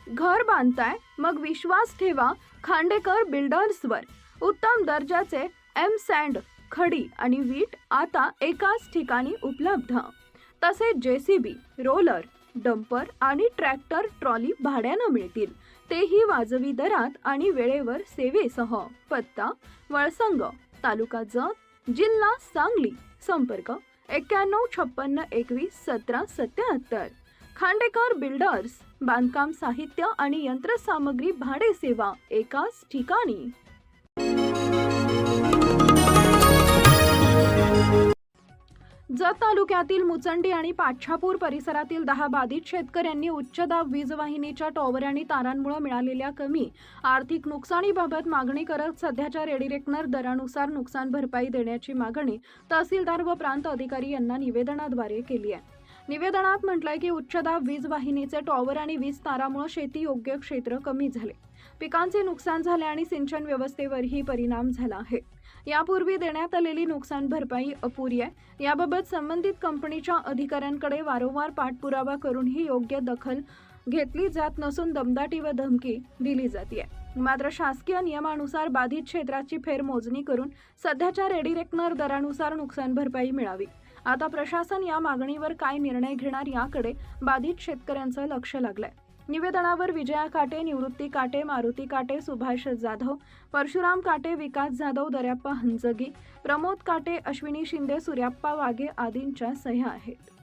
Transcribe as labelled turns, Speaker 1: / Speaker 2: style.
Speaker 1: घर बांधताय मग विश्वास ठेवा खांडेकर बिल्डर्सवर। उत्तम दर्जाचे एम सँड, खडी आणि वीट आता एकाच ठिकाणी उपलब्ध। तसेच जेसीबी, रोलर, डंपर आणि ट्रॅक्टर ट्रॉली भाड्यानं मिळतील, तेही वाजवी दरात आणि वेळेवर सेवेसह। पत्ता वळसंग, तालुका जत, जिल्हा सांगली। संपर्क 9156211777। खांडेकर बिल्डर्स, बांधकाम साहित्य आणि यंत्रसामग्री भाडे सेवा एकाच ठिकाणी। जत तालुक्यातील मुचंडी आणि पाच्छापूर परिसरातील 10 बाधित शेतकऱ्यांनी उच्च दाब वीज वाहिनीच्या टॉवर आणि तारांमुळे मिळालेल्या कमी आर्थिक नुकसानीबाबत मागणी करत सध्याच्या रेडिरेक्टर दरानुसार नुकसान भरपाई देण्याची मागणी तहसीलदार व प्रांत अधिकारी यांना निवेदनाद्वारे केली आहे। निवेदनात म्हटलंय की उच्च दाब वीज वाहिनीचे टॉवर आणि वीज तारामुळे शेती योग्य क्षेत्र कमी झाले, पिकांचे नुकसान झाले आणि सिंचन व्यवस्थेवरही परिणाम झाला आहे। यापूर्वी देण्यात आलेली नुकसान भरपाई अपुरी आहे। याबाबत संबंधित कंपनीच्या अधिकाऱ्यांकडे वारंवार पाठपुरावा करूनही योग्य दखल घेतली जात नसून दमदाटी व धमकी दिली जाते। मात्र शासकीय नियमानुसार बाधित क्षेत्राची फेरमोजणी करून सध्याच्या रेडिरेक्टर दरानुसार नुकसान भरपाई मिळावी। आता प्रशासन या मागणीवर काय निर्णय घेणार याकडे बाधित शेतकऱ्यांचं लक्ष लागलंय। निवेदनावर विजया काटे, निवृत्ती काटे, मारुती काटे, सुभाष जाधव, परशुराम काटे, विकास जाधव, दर्याप्पा हंजगी, प्रमोद काटे, अश्विनी शिंदे, सूर्याप्पा वाघे आदींच्या सह्या आहेत।